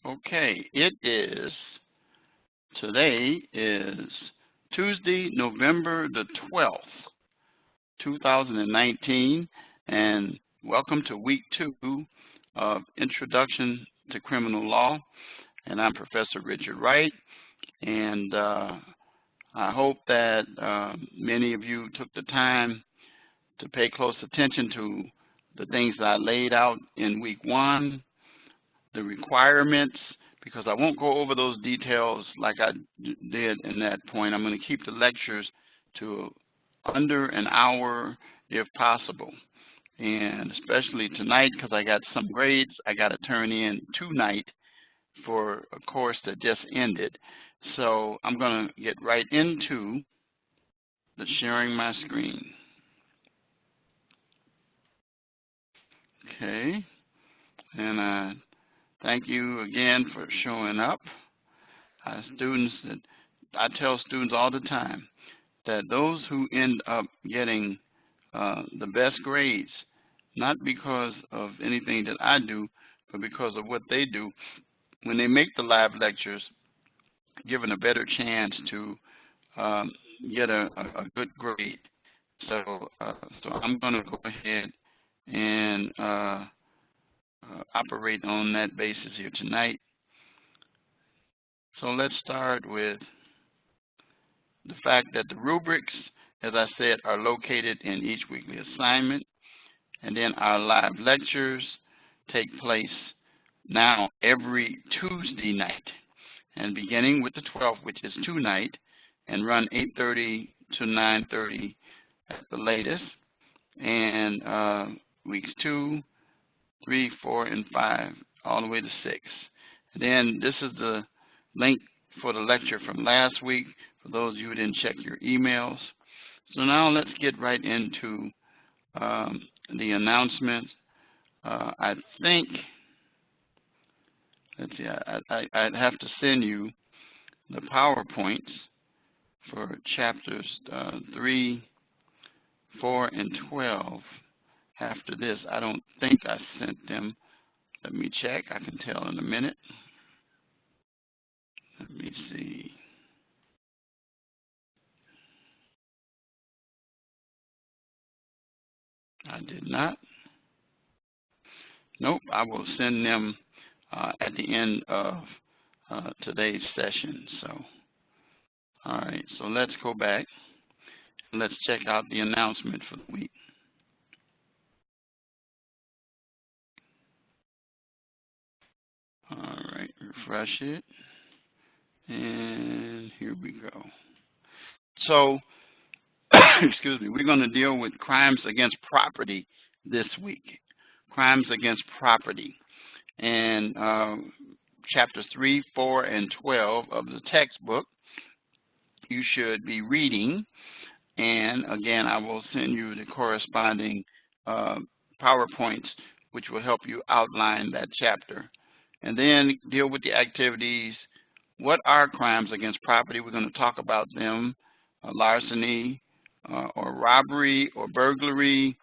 Okay, today is Tuesday, November the 12th, 2019, and welcome to week 2 of Introduction to Criminal Law. And I'm Professor Richard Wright, and I hope that many of you took the time to pay close attention to the things that I laid out in week 1, the requirements, because I won't go over those details like I did in that point. I'm going to keep the lectures to under an hour if possible. And especially tonight, because I got some grades I got to turn in tonight for a course that just ended. So I'm going to get right into the sharing my screen. Okay. And thank you again for showing up. I tell students all the time that those who end up getting the best grades, not because of anything that I do, but because of what they do, when they make the live lectures, given a better chance to get a good grade. So I'm going to go ahead and operate on that basis here tonight. So let's start with the fact that the rubrics, as I said, are located in each weekly assignment, and then our live lectures take place now every Tuesday night, and beginning with the 12th, which is tonight, and run 8:30 to 9:30 at the latest, and weeks 2, 3, 4, and 5, all the way to 6. And then this is the link for the lecture from last week, for those of you who didn't check your emails. So now let's get right into the announcement. I think, let's see, I'd have to send you the PowerPoints for chapters 3, 4, and 12 after this. I don't think I sent them. Let me check. I can tell in a minute. Let me see. I did not. Nope, I will send them at the end of today's session. So, all right, so let's go back and let's check out the announcement for the week. All right, refresh it, and here we go. So, excuse me, we're going to deal with crimes against property this week. Crimes against property. And chapters 3, 4, and 12 of the textbook you should be reading. And again, I will send you the corresponding PowerPoints, which will help you outline that chapter. And then deal with the activities. What are crimes against property? We're going to talk about them. Larceny, or robbery, or burglary,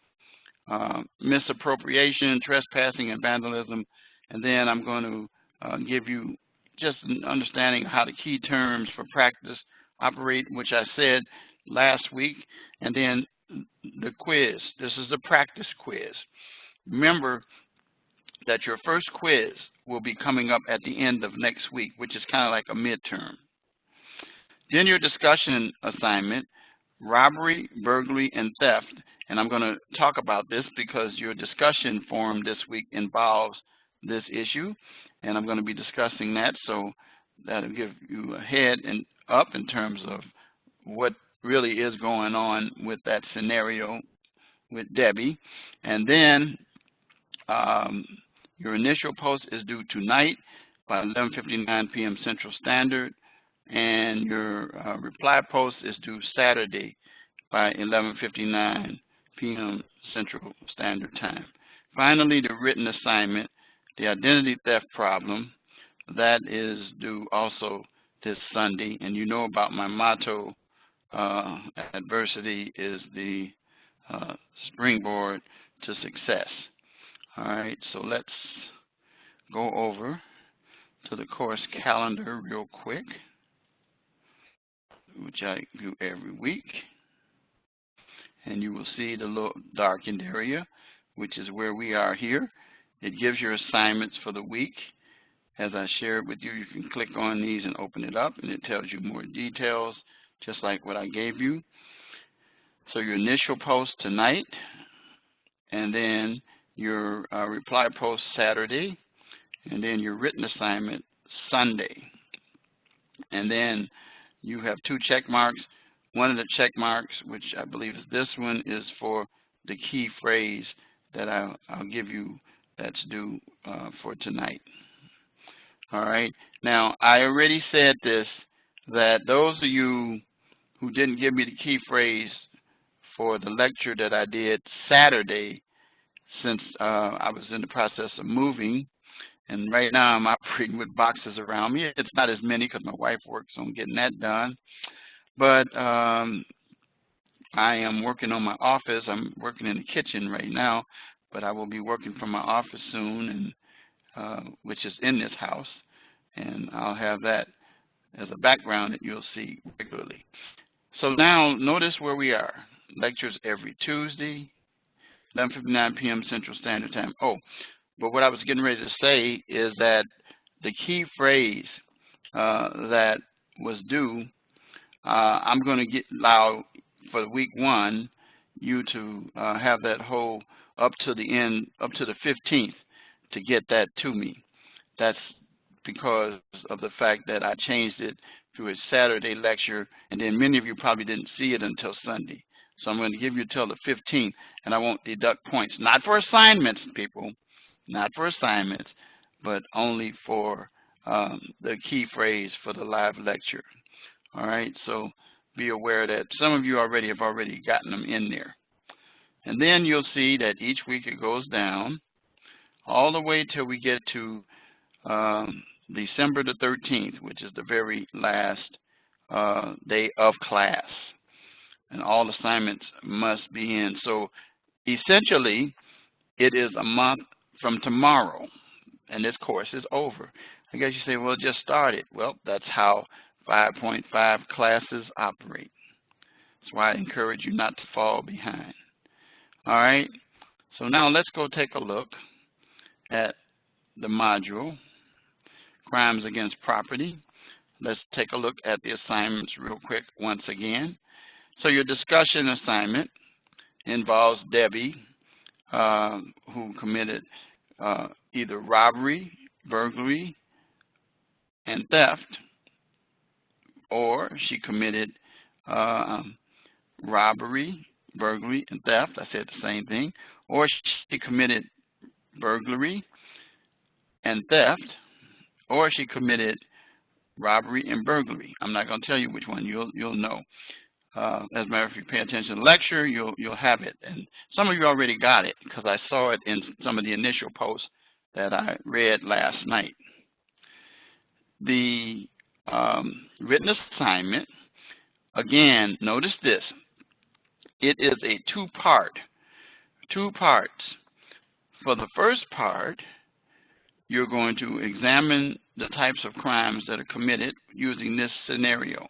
misappropriation, trespassing, and vandalism. And then I'm going to give you just an understanding of how the key terms for practice operate, which I said last week. And then the quiz. This is a practice quiz. Remember that your first quiz will be coming up at the end of next week, which is kind of like a midterm. Then your discussion assignment, robbery, burglary, and theft. And I'm going to talk about this because your discussion forum this week involves this issue, and I'm going to be discussing that, so that'll give you a head and up in terms of what really is going on with that scenario with Debbie. And then your initial post is due tonight by 11:59 p.m. Central Standard, and your reply post is due Saturday by 11:59 p.m. Central Standard Time. Finally, the written assignment, the identity theft problem, that is due also this Sunday. And you know about my motto, adversity is the springboard to success. All right, so let's go over to the course calendar real quick, which I do every week. And you will see the little darkened area, which is where we are here. It gives your assignments for the week. As I shared with you, you can click on these and open it up, and it tells you more details, just like what I gave you. So your initial post tonight, and then your reply post Saturday, and then your written assignment Sunday. And then you have 2 check marks. One of the check marks, which I believe is this one, is for the key phrase that I'll give you that's due for tonight. All right. Now, I already said this, that those of you who didn't give me the key phrase for the lecture that I did Saturday, since I was in the process of moving, and right now I'm operating with boxes around me. It's not as many because my wife works on getting that done. But I am working on my office. I'm working in the kitchen right now, but I will be working from my office soon, and which is in this house. And I'll have that as a background that you'll see regularly. So now notice where we are. Lectures every Tuesday, 11:59 p.m. Central Standard Time. Oh, but what I was getting ready to say is that the key phrase that was due, I'm going to allow for the week 1 you to have that whole up to the end, up to the 15th, to get that to me. That's because of the fact that I changed it to a Saturday lecture, and then many of you probably didn't see it until Sunday. So I'm going to give you till the 15th, and I won't deduct points. Not for assignments, people. Not for assignments, but only for the key phrase for the live lecture. All right, so be aware that some of you have already gotten them in there. And then you'll see that each week it goes down all the way till we get to December the 13th, which is the very last day of class. And all assignments must be in. So essentially, it is a month from tomorrow, and this course is over. I guess you say, well, it just started. Well, that's how 5.5 classes operate. That's why I encourage you not to fall behind. All right, so now let's go take a look at the module, Crimes Against Property. Let's take a look at the assignments real quick once again. So your discussion assignment involves Debbie, who committed either robbery, burglary, and theft, or she committed robbery, burglary, and theft. I said the same thing. Or she committed burglary and theft, or she committed robbery and burglary. I'm not going to tell you which one. You'll know. As a matter of fact, if you pay attention to the lecture, you'll have it. And some of you already got it because I saw it in some of the initial posts that I read last night. The written assignment, again, notice this. It is a two parts. For the first part, you're going to examine the types of crimes that are committed using this scenario.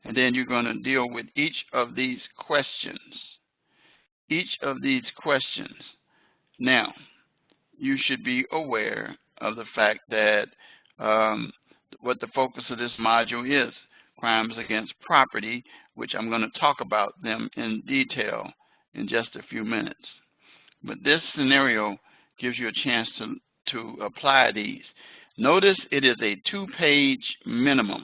And then you're going to deal with each of these questions. Now, you should be aware of the fact that what the focus of this module is, crimes against property, which I'm going to talk about them in detail in just a few minutes. But this scenario gives you a chance to apply these. Notice it is a 2-page minimum.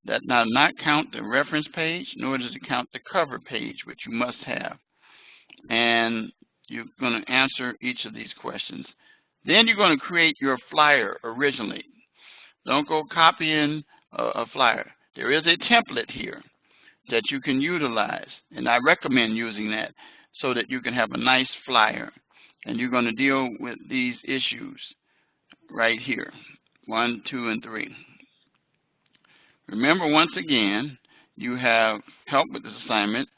That does not count the reference page, nor does it count the cover page, which you must have. And you're going to answer each of these questions. Then you're going to create your flyer originally. Don't go copying a flyer. There is a template here that you can utilize, and I recommend using that so that you can have a nice flyer. And you're going to deal with these issues right here, 1, 2, and 3. Remember, once again, you have help with this assignment,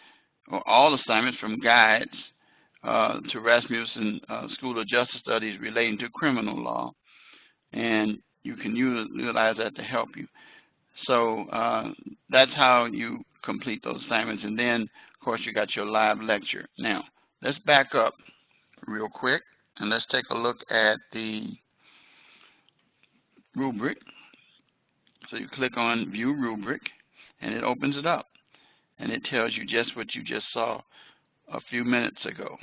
or all assignments from guides to Rasmussen School of Justice Studies relating to criminal law. And you can utilize that to help you. So that's how you complete those assignments. And then, of course, you got your live lecture. Now, let's back up real quick, and let's take a look at the rubric. So you click on View Rubric, and it opens it up. And it tells you just what you just saw a few minutes ago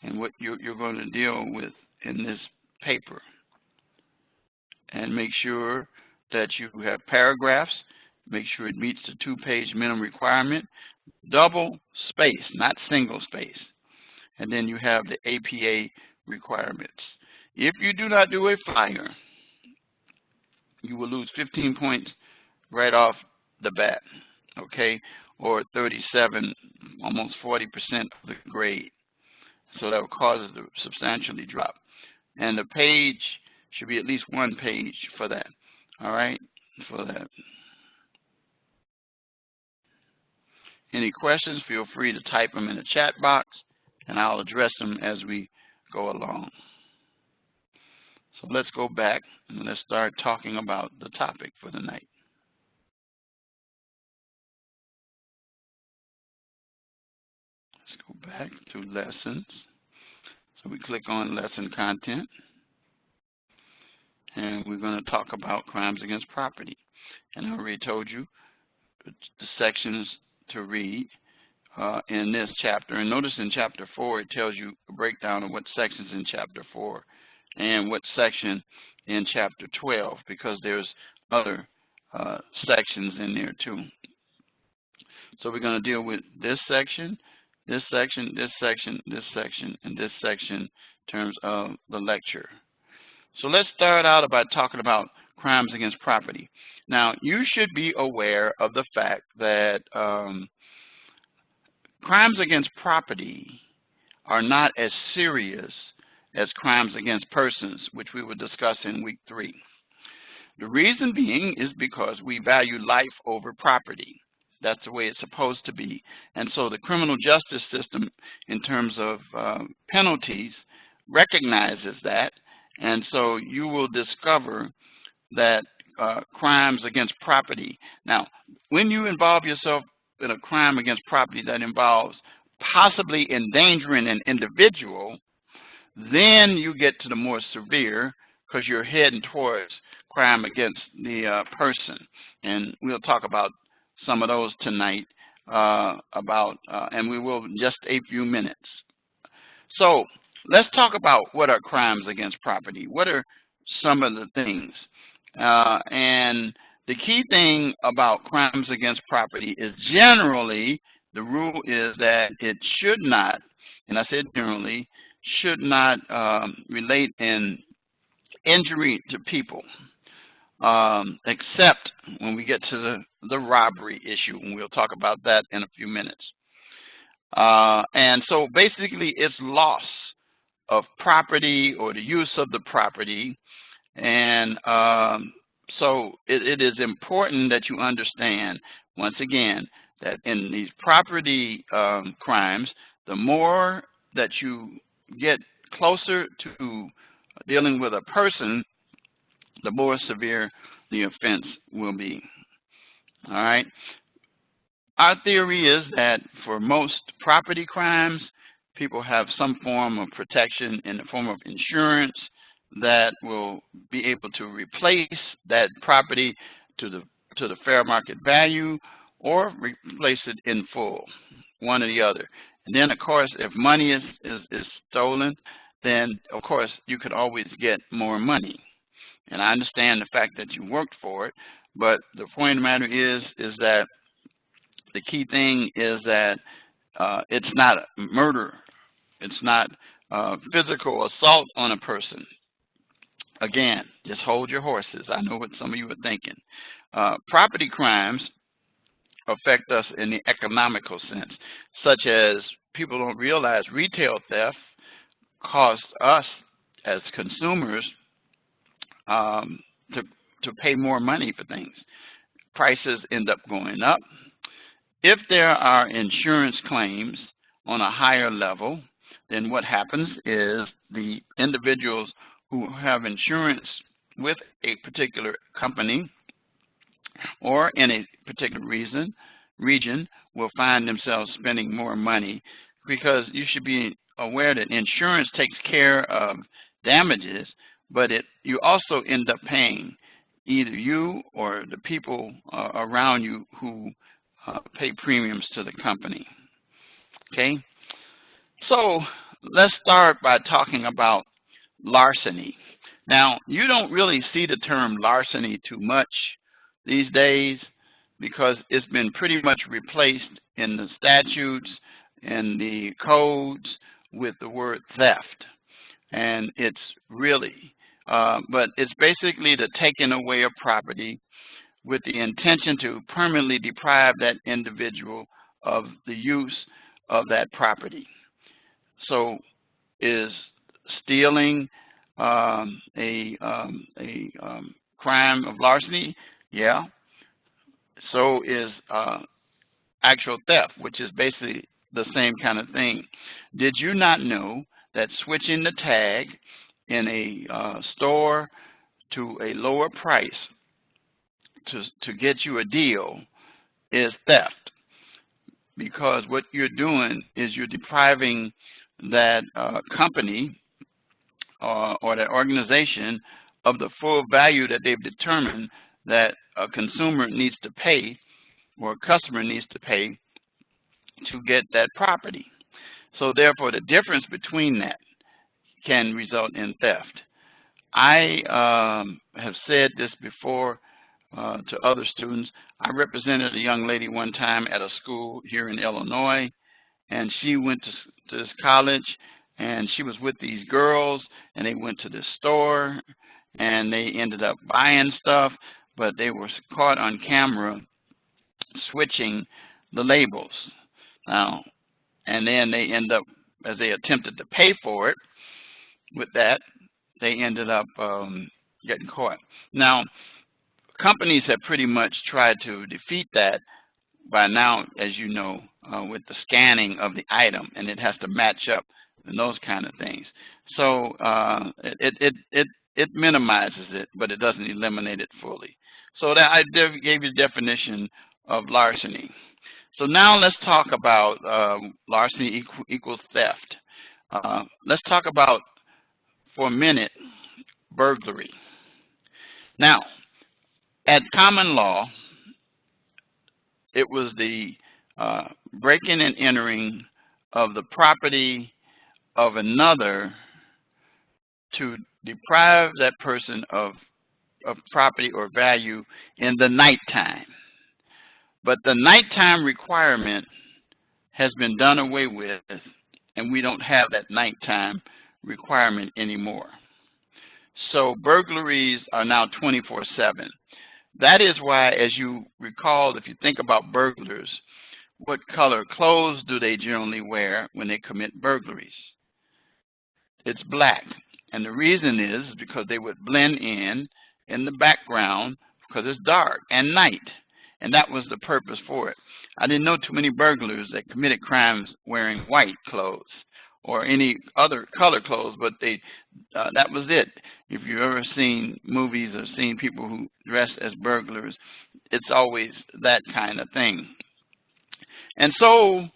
and what you're going to deal with in this paper. And make sure that you have paragraphs. Make sure it meets the 2-page minimum requirement. Double space, not single space. And then you have the APA requirements. If you do not do a flyer, you will lose 15 points right off the bat, okay? Or 37, almost 40% of the grade. So that will cause it to substantially drop. And the page should be at least 1 page for that, all right, for that. Any questions, feel free to type them in the chat box, and I'll address them as we go along. So let's go back and let's start talking about the topic for the night. Let's go back to lessons. So we click on lesson content, and we're going to talk about crimes against property. And I already told you the sections to read in this chapter. And notice in chapter 4, it tells you a breakdown of what sections in chapter 4 and what section in chapter 12, because there's other sections in there too. So we're going to deal with this section, this section, this section, this section, and this section in terms of the lecture. So let's start out by talking about crimes against property. Now, you should be aware of the fact that crimes against property are not as serious as crimes against persons, which we will discuss in week 3. The reason being is because we value life over property. That's the way it's supposed to be. And so the criminal justice system, in terms of penalties, recognizes that. And so you will discover that crimes against property. Now, when you involve yourself in a crime against property that involves possibly endangering an individual, then you get to the more severe, because you're heading towards crime against the person. And we'll talk about some of those tonight, and we will in just a few minutes. So let's talk about what are crimes against property. What are some of the things? And the key thing about crimes against property is generally the rule is that it should not, and I said generally, should not relate in injury to people, except when we get to the robbery issue, and we'll talk about that in a few minutes. And so basically it's loss of property or the use of the property. And so it is important that you understand, once again, that in these property crimes, the more that you get closer to dealing with a person, the more severe the offense will be. All right. Our theory is that for most property crimes, people have some form of protection in the form of insurance that will be able to replace that property to the fair market value, or replace it in full, one or the other. And then, of course, if money is stolen, then, of course, you could always get more money. And I understand the fact that you worked for it, but the point of the matter is that the key thing is that it's not murder. It's not physical assault on a person. Again, just hold your horses. I know what some of you are thinking. Property crimes affect us in the economical sense, such as people don't realize retail theft costs us as consumers to pay more money for things. Prices end up going up. If there are insurance claims on a higher level, then what happens is the individuals who have insurance with a particular company or in a particular region will find themselves spending more money, because you should be aware that insurance takes care of damages, but you also end up paying, either you or the people around you who pay premiums to the company. Okay, so let's start by talking about larceny. Now, you don't really see the term larceny too much these days, because it's been pretty much replaced in the statutes and the codes with the word theft. And it's really, but it's basically the taking away of property with the intention to permanently deprive that individual of the use of that property. So is stealing a crime of larceny? Yeah. So is actual theft, which is basically the same kind of thing. Did you not know that switching the tag in a store to a lower price to get you a deal is theft? Because what you're doing is you're depriving that company or that organization of the full value that they've determined that a consumer needs to pay, or a customer needs to pay, to get that property. So therefore, the difference between that can result in theft. I have said this before to other students. I represented a young lady one time at a school here in Illinois, and she went to this college, and she was with these girls, and they went to this store, and they ended up buying stuff, but they were caught on camera switching the labels. Now, and then they end up, as they attempted to pay for it with that, they ended up getting caught. Now, companies have pretty much tried to defeat that by now, as you know, with the scanning of the item, and it has to match up and those kind of things. So it minimizes it, but it doesn't eliminate it fully. So that I gave you the definition of larceny. So now let's talk about larceny equals theft. Let's talk about, for a minute, burglary. Now, at common law, it was the breaking and entering of the property of another to deprive that person of property or value in the nighttime. But the nighttime requirement has been done away with, and we don't have that nighttime requirement anymore. So burglaries are now 24/7. That is why, as you recall, if you think about burglars, what color clothes do they generally wear when they commit burglaries? It's black. And the reason is because they would blend in the background, because it's dark and night. And that was the purpose for it. I didn't know too many burglars that committed crimes wearing white clothes or any other color clothes, but that was it. If you've ever seen movies or seen people who dress as burglars, it's always that kind of thing. And so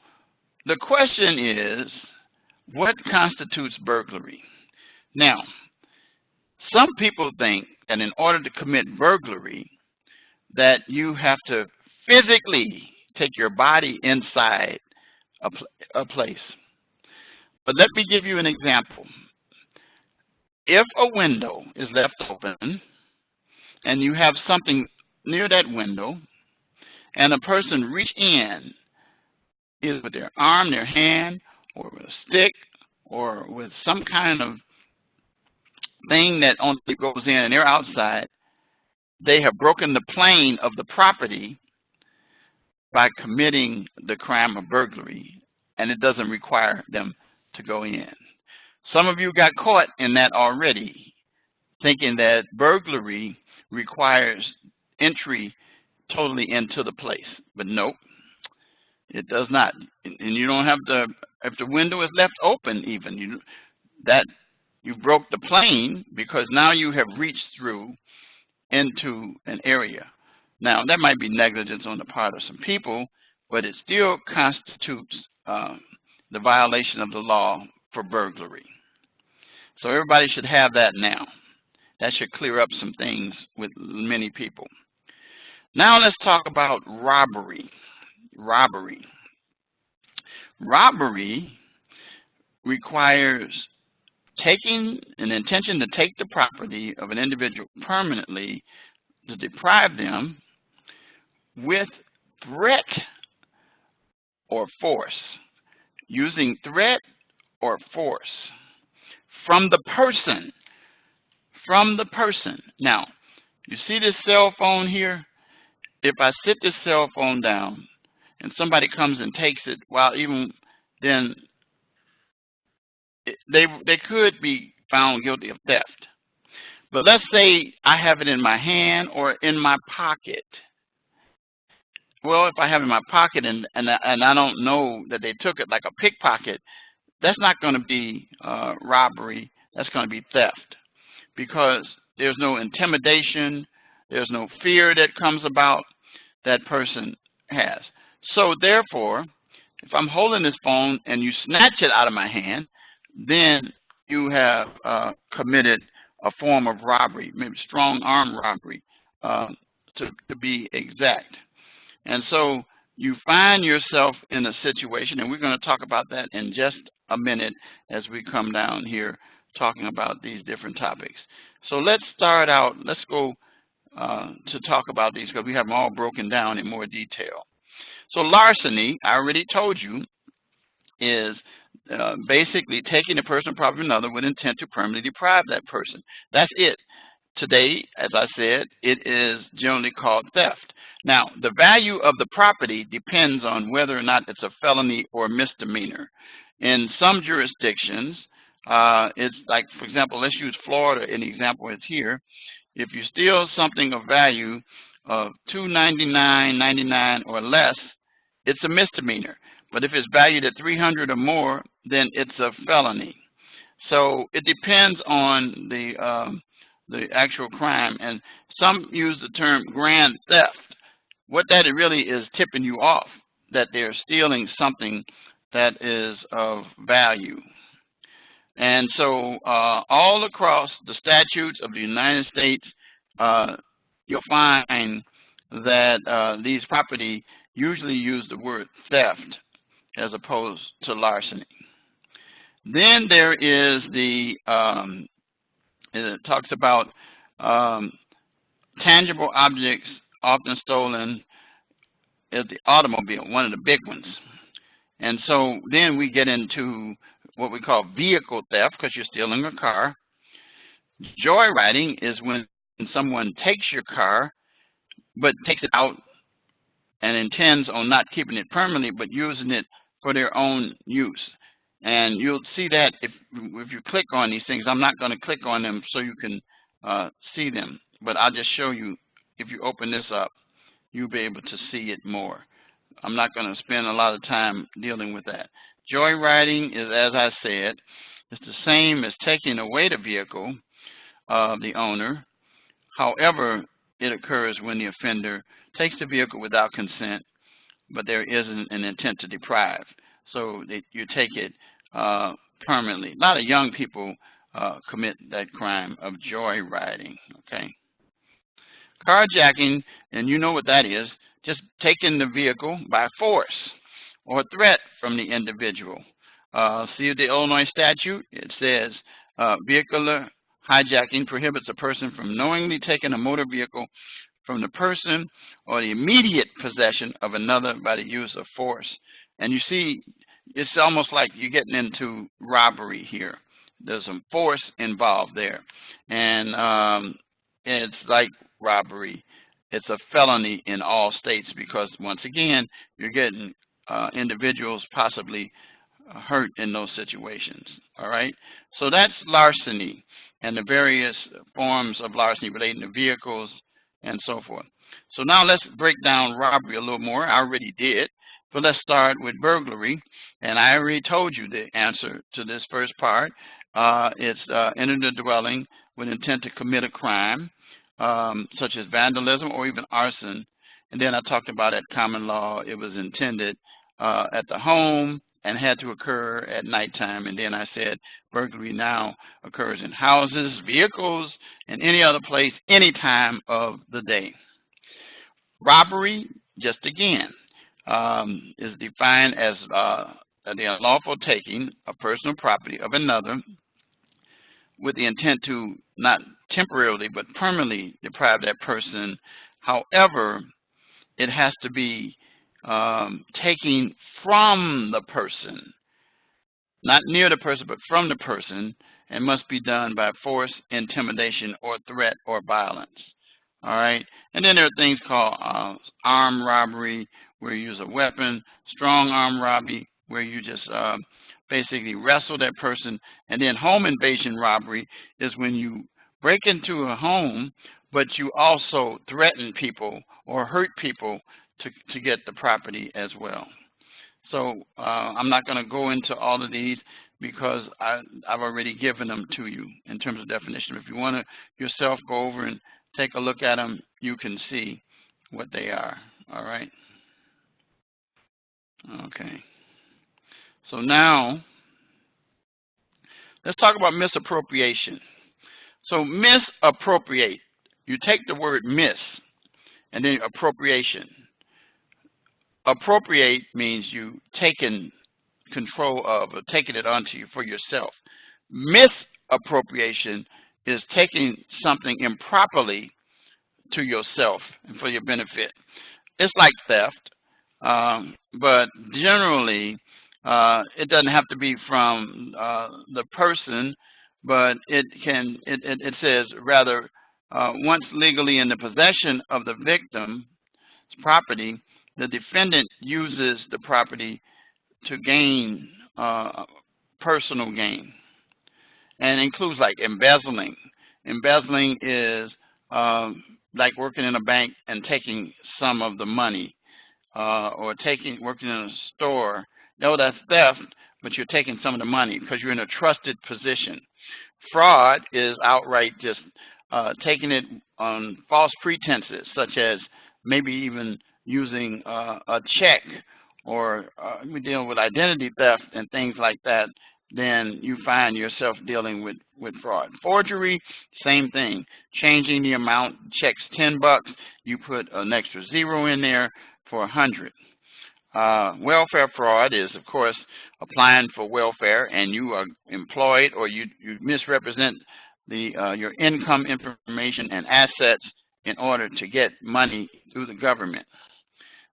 the question is, what constitutes burglary? Now, some people think that in order to commit burglary, that you have to physically take your body inside a place. But let me give you an example. If a window is left open and you have something near that window and a person reach in, either with their arm, their hand, or with a stick, or with some kind of thing that only goes in and they're outside, they have broken the plane of the property by committing the crime of burglary, and it doesn't require them to go in. Some of you got caught in that already, thinking that burglary requires entry totally into the place, but nope, it does not. And you don't have to, if the window is left open even, that You broke the plane because now you have reached through into an area. Now, that might be negligence on the part of some people, but it still constitutes the violation of the law for burglary. So everybody should have that now. That should clear up some things with many people. Now let's talk about robbery. Robbery requires taking an intention to take the property of an individual permanently, to deprive them with threat or force, using threat or force from the person. From the person. Now, you see this cell phone here? If I sit this cell phone down and somebody comes and takes it, well, even then, they could be found guilty of theft. But let's say I have it in my hand or in my pocket. Well, if I have it in my pocket and I don't know that they took it, like a pickpocket, that's not going to be robbery. That's going to be theft, because there's no intimidation, there's no fear that comes about that person has. So therefore, if I'm holding this phone and you snatch it out of my hand, then you have committed a form of robbery, maybe strong arm robbery, to be exact. And so you find yourself in a situation, and we're going to talk about that in just a minute as we come down here talking about these different topics. So let's start out, let's go to talk about these, because we have them all broken down in more detail. So larceny, I already told you, is basically taking a personal property of another with intent to permanently deprive that person. That's it. Today, as I said, it is generally called theft. Now, the value of the property depends on whether or not it's a felony or misdemeanor. In some jurisdictions, it's like, for example, let's use Florida. An example is here. If you steal something of value of $299.99 or less, it's a misdemeanor. But if it's valued at $300 or more, then it's a felony. So it depends on the actual crime. And some use the term grand theft. What that really is tipping you off, that they're stealing something that is of value. And so all across the statutes of the United States, you'll find that these property usually use the word theft as opposed to larceny. Then there is the, it talks about tangible objects often stolen is the automobile, one of the big ones. And so then we get into what we call vehicle theft, because you're stealing a car. Joyriding is when someone takes your car, but takes it out and intends on not keeping it permanently, but using it for their own use. And you'll see that if you click on these things. I'm not going to click on them so you can see them, but I'll just show you. If you open this up, you'll be able to see it more. I'm not going to spend a lot of time dealing with that. Joyriding is, as I said, it's the same as taking away the vehicle of the owner. However, it occurs when the offender takes the vehicle without consent, but there isn't an intent to deprive. So you take it permanently. A lot of young people commit that crime of joyriding, okay? Carjacking, and you know what that is, just taking the vehicle by force or threat from the individual. See the Illinois statute? It says vehicular hijacking prohibits a person from knowingly taking a motor vehicle from the person or the immediate possession of another by the use of force. And you see, it's almost like you're getting into robbery here. There's some force involved there. And it's like robbery. It's a felony in all states because, once again, you're getting individuals possibly hurt in those situations. All right? So that's larceny and the various forms of larceny relating to vehicles and so forth. So now let's break down robbery a little more. I already did. But let's start with burglary. And I already told you the answer to this first part. It's enter the dwelling with intent to commit a crime, such as vandalism or even arson. And then I talked about at common law, it was intended at the home and had to occur at nighttime. And then I said burglary now occurs in houses, vehicles, and any other place, any time of the day. Robbery, just again, is defined as the unlawful taking of personal property of another with the intent to not temporarily but permanently deprive that person. However, it has to be taken from the person, not near the person, but from the person, and must be done by force, intimidation, or threat or violence. All right, and then there are things called armed robbery, where you use a weapon, strong arm robbery, where you just basically wrestle that person, and then home invasion robbery is when you break into a home, but you also threaten people or hurt people to get the property as well. So I'm not going to go into all of these because I've already given them to you in terms of definition. If you want to yourself go over and take a look at them, you can see what they are. All right. Okay. So now let's talk about misappropriation. So misappropriate, you take the word miss and then appropriation. Appropriate means you taking control of or taking it onto you for yourself. Misappropriation is taking something improperly to yourself and for your benefit. It's like theft, but generally it doesn't have to be from the person, but it says rather once legally in the possession of the victim's property, the defendant uses the property to gain personal gain, and includes like embezzling. Embezzling is like working in a bank and taking some of the money, or working in a store. No, that's theft, but you're taking some of the money because you're in a trusted position. Fraud is outright just taking it on false pretenses, such as maybe even using a check, or we deal with identity theft and things like that. Then you find yourself dealing with fraud. Forgery, same thing. Changing the amount, checks $10, you put an extra zero in there for 100. Welfare fraud is, of course, applying for welfare and you are employed, or you misrepresent your income information and assets in order to get money through the government.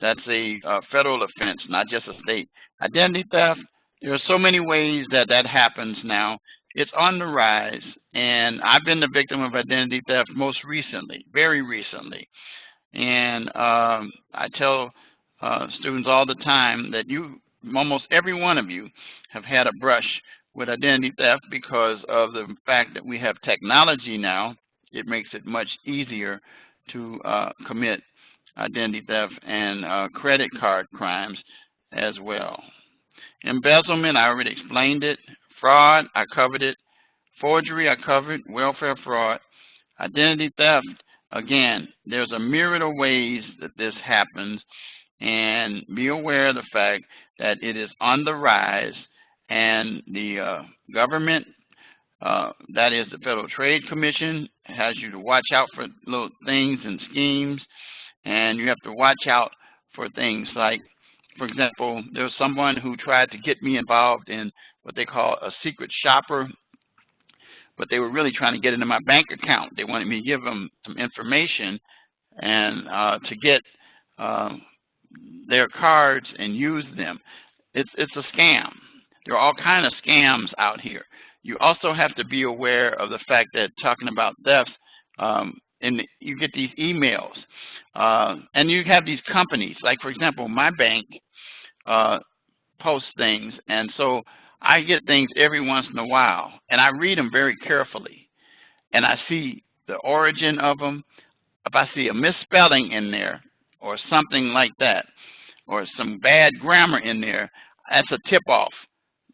That's a federal offense, not just a state. Identity theft, there are so many ways that happens now. It's on the rise, and I've been the victim of identity theft most recently, very recently. And I tell students all the time that almost every one of you have had a brush with identity theft because of the fact that we have technology now. It makes it much easier to commit identity theft and credit card crimes as well. Embezzlement, I already explained it. Fraud, I covered it. Forgery, I covered. Welfare fraud. Identity theft, again, there's a myriad of ways that this happens, and be aware of the fact that it is on the rise, and the government, that is the Federal Trade Commission, has you to watch out for little things and schemes, and you have to watch out for things like, for example, there was someone who tried to get me involved in what they call a secret shopper, but they were really trying to get into my bank account. They wanted me to give them some information and to get their cards and use them. It's a scam. There are all kinds of scams out here. You also have to be aware of the fact that, talking about thefts, and you get these emails, and you have these companies. Like, for example, my bank posts things, and so I get things every once in a while, and I read them very carefully, and I see the origin of them. If I see a misspelling in there or something like that, or some bad grammar in there, that's a tip-off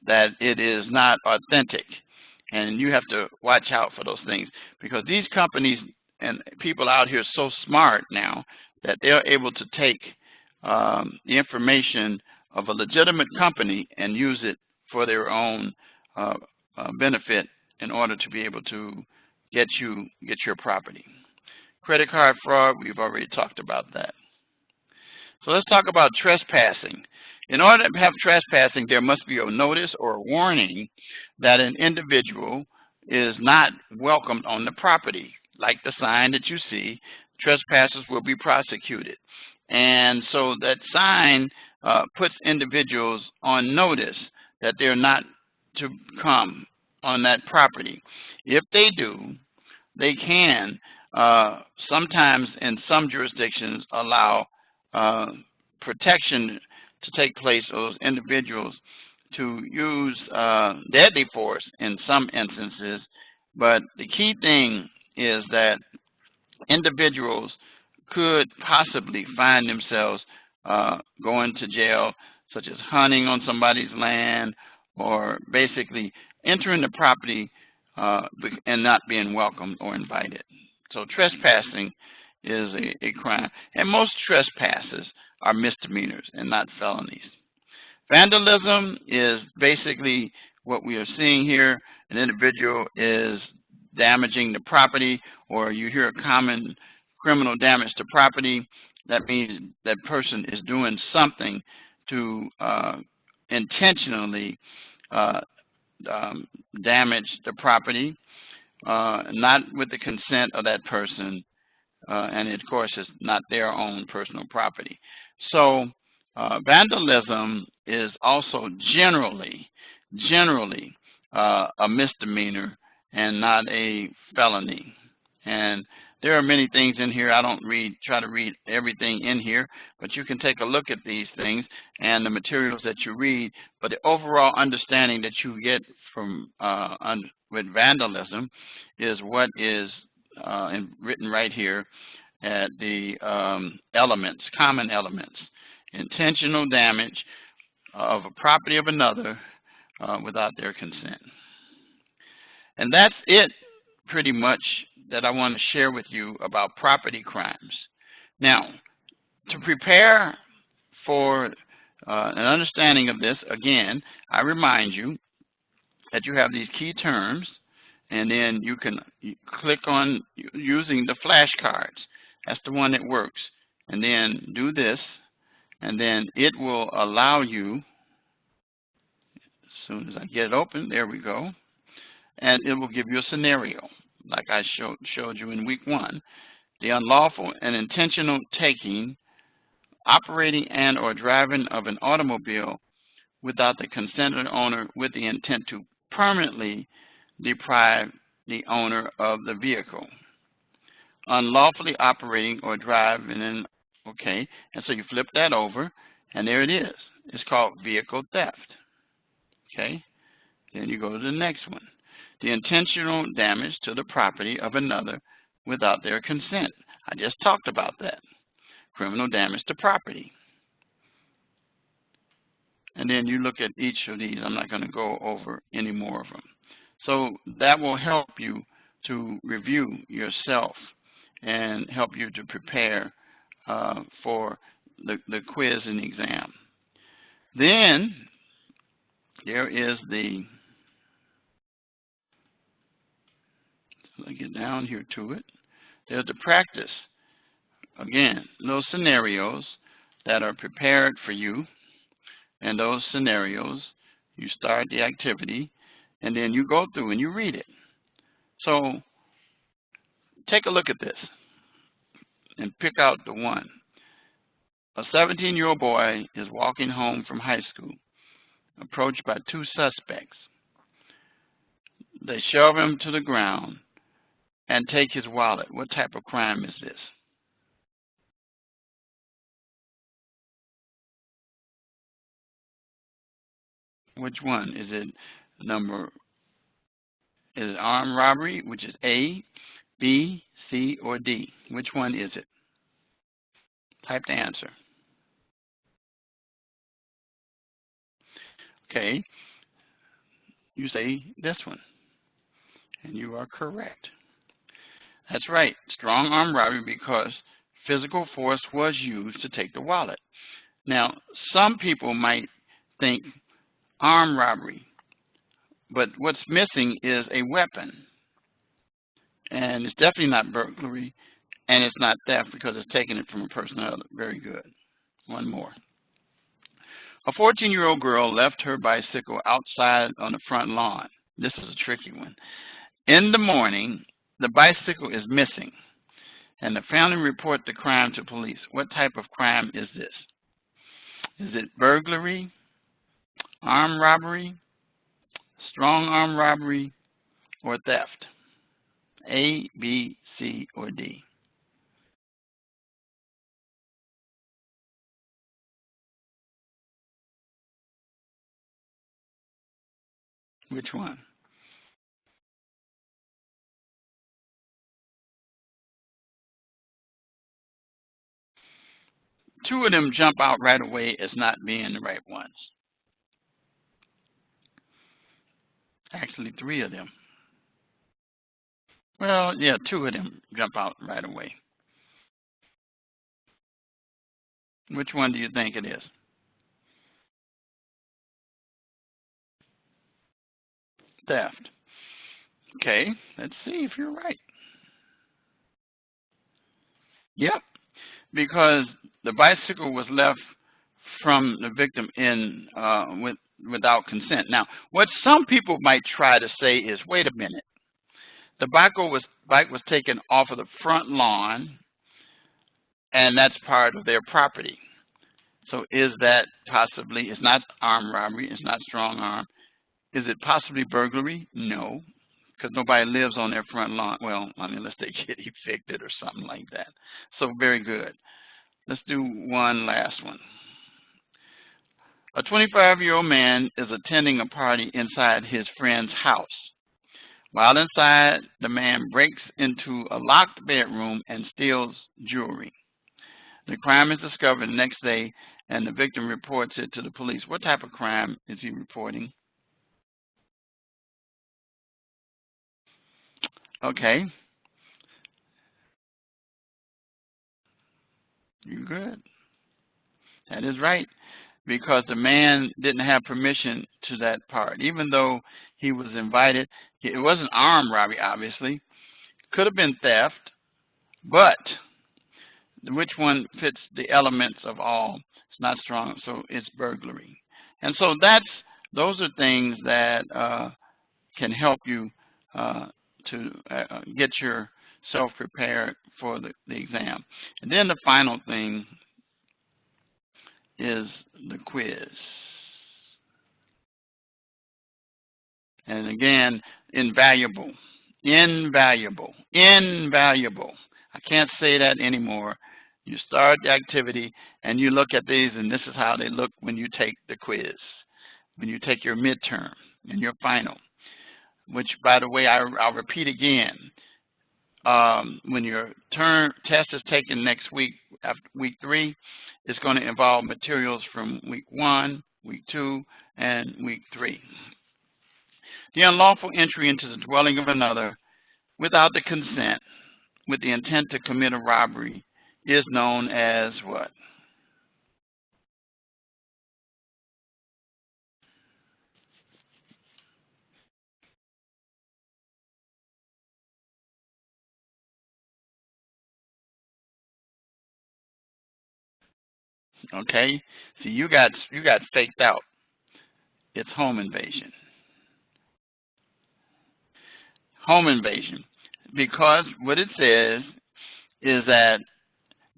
that it is not authentic. And you have to watch out for those things, because these companies and people out here are so smart now that they're able to take the information of a legitimate company and use it for their own benefit in order to be able to get your property. Credit card fraud, we've already talked about that. So let's talk about trespassing. In order to have trespassing, there must be a notice or a warning that an individual is not welcomed on the property. Like the sign that you see, trespassers will be prosecuted. And so that sign puts individuals on notice that they're not to come on that property. If they do, they can sometimes in some jurisdictions allow protection to take place of those individuals to use deadly force in some instances. But the key thing is that individuals could possibly find themselves going to jail, such as hunting on somebody's land, or basically entering the property and not being welcomed or invited. So trespassing is a crime, and most trespasses are misdemeanors and not felonies. Vandalism is basically what we are seeing here. An individual is damaging the property, or you hear a common criminal damage to property. That means that person is doing something to intentionally damage the property, not with the consent of that person, and of course it's not their own personal property. So vandalism is also generally a misdemeanor and not a felony. And there are many things in here. I don't try to read everything in here, but you can take a look at these things and the materials that you read. But the overall understanding that you get from with vandalism is what is written right here at the elements, common elements: intentional damage of a property of another without their consent. And that's it, pretty much, that I want to share with you about property crimes. Now, to prepare for an understanding of this, again, I remind you that you have these key terms, and then you can click on using the flashcards. That's the one that works. And then do this, and then it will allow you, as soon as I get it open, there we go, and it will give you a scenario, like I showed you in week 1. The unlawful and intentional taking, operating and or driving of an automobile without the consent of the owner with the intent to permanently deprive the owner of the vehicle. Unlawfully operating or driving in, okay, and so you flip that over, and there it is. It's called vehicle theft. Okay, then you go to the next one. The intentional damage to the property of another without their consent. I just talked about that. Criminal damage to property. And then you look at each of these. I'm not going to go over any more of them. So that will help you to review yourself and help you to prepare for the quiz and exam. Then there is the, let me get down here to it. There's the practice. Again, those scenarios that are prepared for you, and those scenarios, you start the activity, and then you go through and you read it. So take a look at this and pick out the one. A 17-year-old boy is walking home from high school, approached by 2 suspects. They shove him to the ground and take his wallet. What type of crime is this? Which one? Is it armed robbery, which is A, B, C, or D? Which one is it? Type the answer. Okay, you say this one. And you are correct. That's right, strong arm robbery, because physical force was used to take the wallet. Now, some people might think armed robbery, but what's missing is a weapon. And it's definitely not burglary, and it's not theft because it's taking it from a person or another. Very good. One more. A 14-year-old girl left her bicycle outside on the front lawn. This is a tricky one. In the morning, the bicycle is missing, and the family report the crime to police. What type of crime is this? Is it burglary, armed robbery, strong arm robbery, or theft? A, B, C, or D? Which one? Two of them jump out right away as not being the right ones. Actually, three of them. Well, yeah, two of them jump out right away. Which one do you think it is? Theft. Okay, let's see if you're right. Yep, because the bicycle was left from the victim without consent. Now, what some people might try to say is, wait a minute, the bike was taken off of the front lawn, and that's part of their property. So is that possibly, it's not armed robbery, it's not strong arm. Is it possibly burglary? No, because nobody lives on their front lawn. Well, unless they get evicted or something like that. So very good. Let's do one last one. A 25-year-old man is attending a party inside his friend's house. While inside, the man breaks into a locked bedroom and steals jewelry. The crime is discovered the next day, and the victim reports it to the police. What type of crime is he reporting? Okay. You're good. That is right, because the man didn't have permission to that part. Even though he was invited, it wasn't armed robbery, obviously. Could have been theft, but which one fits the elements of all? It's not strong, so it's burglary. And so those are things that can help you to get yourself prepared for the exam. And then the final thing is the quiz. And again, invaluable, invaluable, invaluable. I can't say that anymore. You start the activity and you look at these, and this is how they look when you take the quiz, when you take your midterm and your final, which, by the way, I'll repeat again. When your test is taken next week, after week 3, it's going to involve materials from week 1, week 2, and week 3. The unlawful entry into the dwelling of another without the consent, with the intent to commit a robbery, is known as what? Okay, see, you got staked out. It's home invasion. Home invasion, because what it says is that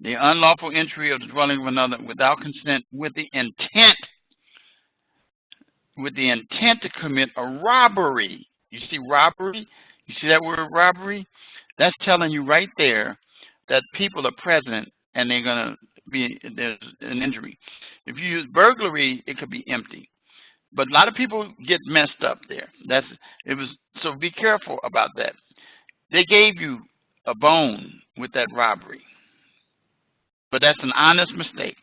the unlawful entry of the dwelling of another without consent, with the intent to commit a robbery. You see robbery? You see that word robbery? That's telling you right there that people are present and they're going to be, there's an injury. If you use burglary, it could be empty. But a lot of people get messed up there. So be careful about that. They gave you a bone with that robbery, but that's an honest mistake.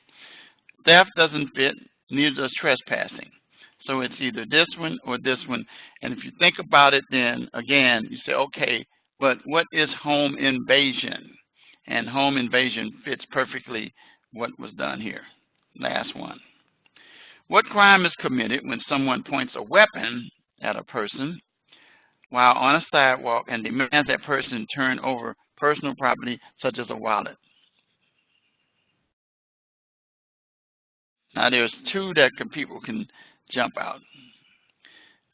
Theft doesn't fit, neither does trespassing. So it's either this one or this one. And if you think about it, then again, you say, okay, but what is home invasion? And home invasion fits perfectly what was done here. Last one. What crime is committed when someone points a weapon at a person while on a sidewalk and demands that person turn over personal property such as a wallet? Now there's two that people can jump out.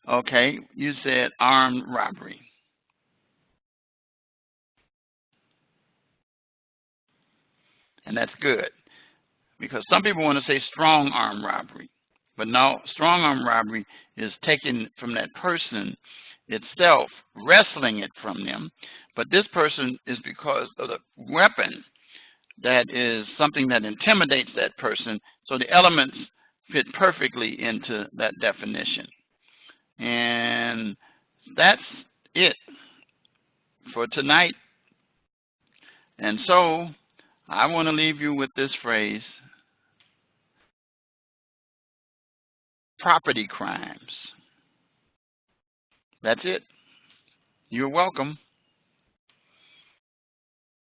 Okay, you said armed robbery. And that's good, because some people want to say strong arm robbery. But no, strong arm robbery is taken from that person itself, wresting it from them. But this person is because of the weapon that is something that intimidates that person. So the elements fit perfectly into that definition. And that's it for tonight. And so I want to leave you with this phrase: property crimes. That's it. You're welcome.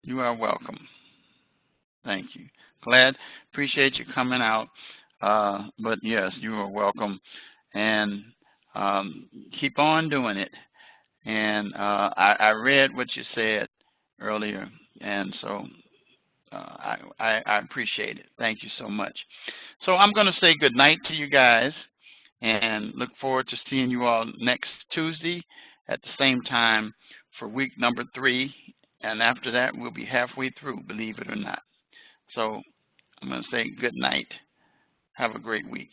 You are welcome. Thank you. Glad, appreciate you coming out. But yes, you are welcome. And keep on doing it. And I read what you said earlier, and so I appreciate it. Thank you so much. So I'm going to say good night to you guys, and look forward to seeing you all next Tuesday at the same time for week number 3. And after that, we'll be halfway through, believe it or not. So I'm going to say good night. Have a great week.